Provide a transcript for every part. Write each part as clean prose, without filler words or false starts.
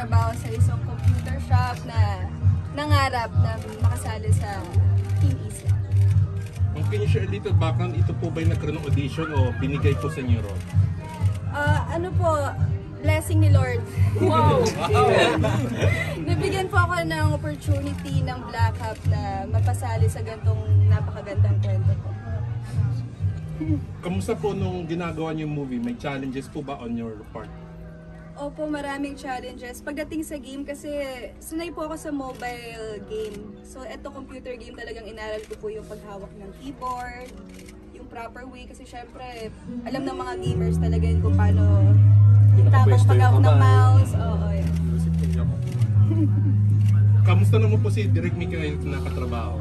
nagtatrabaho sa isang computer shop na nangarap na makasali sa Team Isla. Can you share a little background? Ito po ba'y nagkaroon ng audition o binigay po sa inyo ron? Ano po, blessing ni Lord. Wow! Nabigyan po ako ng opportunity ng Black Hub na mapasali sa gantong napakagandang kwento po. Kamusta po nung ginagawa niyo yung movie? May challenges po ba on your part? Opo, maraming challenges. Pagdating sa game kasi sanay po ako sa mobile game. So eto computer game talagang inaral ko po yung paghawak ng keyboard, yung proper way kasi syempre alam ng mga gamers talaga yun kung paano yung tamang paghawak ng mouse. Oo, yan. Kamusta naman po si Direk Mikael na nakatrabaho?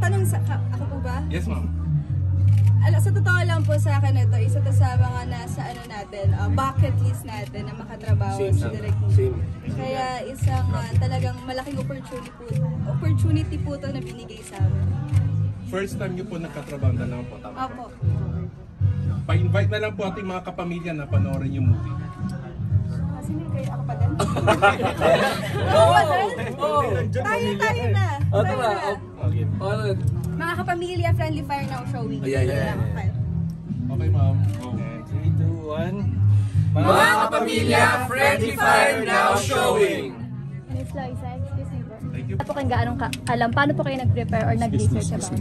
Tanong sa ako po ba? Yes, ma'am. Sa totoo lang po sa akin ito, isa to sa mga nasa natin, bucket list natin na makatrabaho sa Direk Mikael. Kaya isang talagang malaking opportunity po to na binigay sa amin. First time niyo po nagkatrabaho na lang po, tama? Opo. Pa-invite na lang po ating mga kapamilya na panoorin yung movie. Kasi hindi kayo ako pa din. Oo pa din? Tayo na. Mga kapamilya, Friendly Fire now showing. Okay, ma'am. 3, 2, 1. Mga kapamilya, Friendly Fire now showing! Miss Loisa, excuse me po. Thank you. Paano po kayo gaanong alam? Paano po kayo nag-prepare or nag-research about it?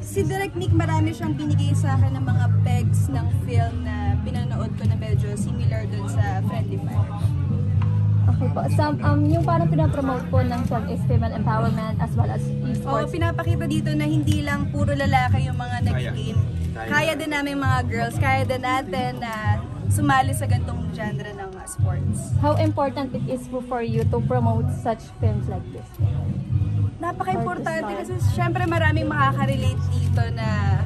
Si Direk Nick, marami siyang binigay sa akin ng mga pegs ng film na pinanood ko na medyo similar dun sa Friendly Fire. Okay po. Yung parang pinapromote po ng film is female empowerment as well as Oo, esports. pinapakita dito na hindi lang puro lalaki yung mga nag-game. Kaya din namin mga girls, kaya din natin na sumali sa gantong genre ng sports. How important it is for you to promote such films like this? Napaka-importante kasi syempre maraming makaka-relate dito na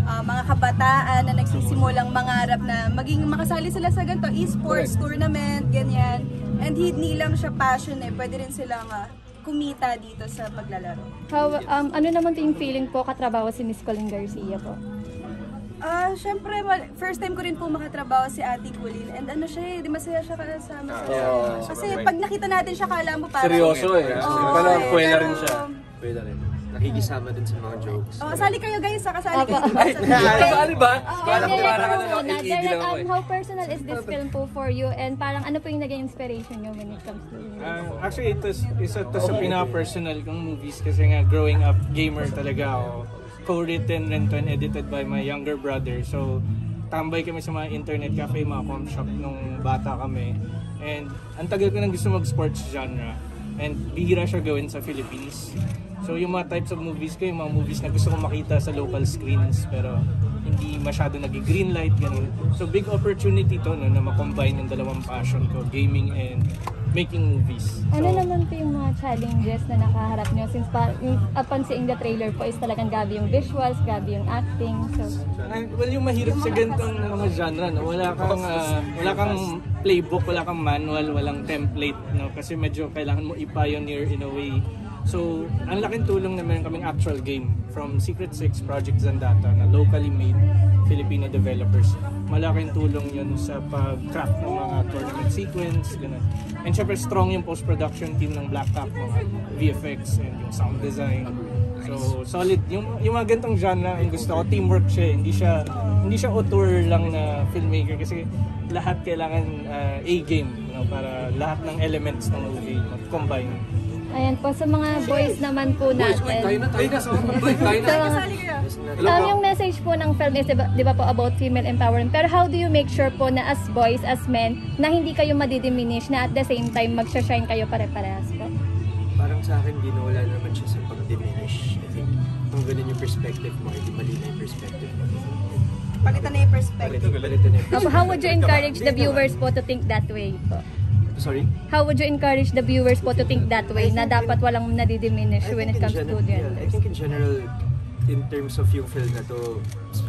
mga kabataan na nagsisimulang mangarap na maging makasali sila sa ganito, esports, tournament, ganyan. And hindi lang siya passion pwede rin silang kumita dito sa paglalaro. Ano naman yung feeling po katrabaho si Miss Colleen Garcia po? Syempre, first time ko rin po makatrabaho si Ate Colleen. And ano siya di masaya siya kasama sa kasi pag nakita natin siya, kala mo parang Seryoso Parang pwede rin siya. Pwede rin. Nakikisama din sa mga jokes. Sali kayo guys, kasali kayo. Sali ba? How personal is this film po for you? And parang ano po yung naging inspiration nyo when it comes to Actually, isa to sa pinaka-personal kong movies kasi nga growing up, gamer talaga ako. Co-written rin to and edited by my younger brother. So, tambay kami sa mga internet cafe, mga com shop nung bata kami. And ang tagal ko nang gusto mag-sports genre. And bihira siya gawin sa Philippines. So yung mga types of movies ko, yung mga movies na gusto kong makita sa local screens pero hindi masyado nag-green light, ganun. So big opportunity to na ma-combine yung dalawang passion ko, gaming and making movies. Ano naman po yung mga challenges na nakaharap nyo? Since upon seeing the trailer po is talagang gabi yung visuals, gabi yung acting. So well, yung mahirap sa ganitong mga genre, no? Wala kang playbook, wala kang manual, walang template, no? Kasi medyo kailangan mo i-pioneer in a way. So, ang laking tulong na meron kaming actual game from Secret 6 Project Zandata na locally made Filipino developers. Malaking tulong yun sa pag-craft ng mga tournament sequence, gano'n. And syempre strong yung post-production team ng Black Hawk, mga VFX and yung sound design. So, solid. Yung mga ganitong genre, yung gusto ko, teamwork siya. Hindi siya auteur lang na filmmaker kasi lahat kailangan A-game, para lahat ng elements ng movie combine. Ayan po, sa mga boys naman po natin. Yung message po ng film is, di ba po, about female empowerment. Pero how do you make sure po na as boys, as men, na hindi kayo madidiminish, na at the same time, magsha-shine kayo pare-parehas po? Parang sa akin, di nawala naman siya sa pag-diminish. I think, kung ganun yung perspective mo, hindi mali na yung perspective mo. Palitan na yung perspective. How would you encourage the viewers po to think that way po? Sorry? How would you encourage the viewers po to think that way, na dapat walang nadidiminish when it comes to genders? I think in general, in terms of yung film na to,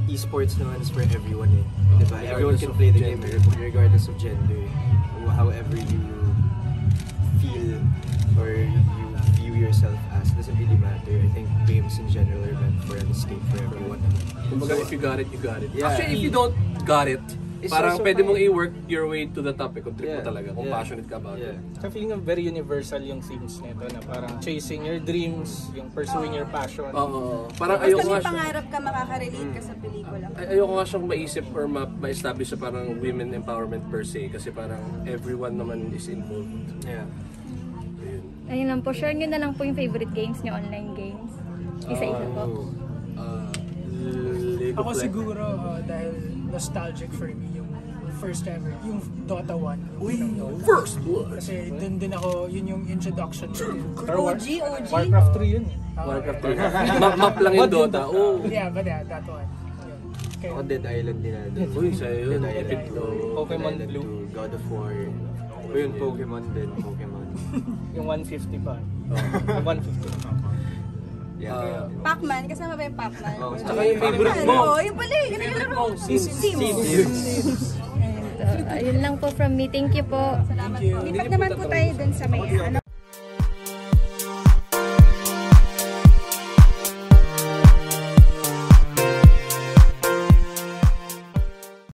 esports naman is for everyone Diba? Everyone can play the game regardless of gender. However you feel or you view yourself as, doesn't really matter. I think games in general are meant for an escape for everyone. Kumbaga, if you got it, you got it. Yeah. Actually, if you don't got it, It's Parang also pwede fun. mong i-work your way to the top kung trip mo Yeah. talaga, kung Yeah. passionate ka about it. So feeling ko very universal yung themes nito na parang chasing your dreams, yung pursuing your passion. Oo. Parang Basta ayoko may nga siya. pangarap ka, makaka-relate ka sa pelikula. Ayoko nga siyang maisip or ma-establish sa parang women empowerment per se kasi parang everyone naman is involved. Yeah. Ayun. Ayun lang po, share nyo na lang po yung favorite games nyo, online games. Isa-isa po. League of Ako Legends. siguro dahil nostalgic for me yung first ever, yung Dota 1. Uy, Yung Dota. first blood! Kasi dun din ako, yun yung introduction ko. OG. Warcraft 3 yun. Warcraft 3. Map lang yung Dota. Oh. Yeah, but yeah, that one. Yun. Okay. Ako Dead Island din natin. Uy, sa'yo yun. Dead Epic Island to. Pokemon Dead Island Blue. 2, God of War. O yun, Pokemon din. Pokemon. Yung 150 pa. Yung 150. Yeah. Pac-Man, kasama ba yung Pac-Man? Oh, Tsaka yung favorite mo. Oo, yung pala yung favorite mo. Ayun lang po from me. Thank you po. Salamat po. Lipat naman po tayo dun sa may ano,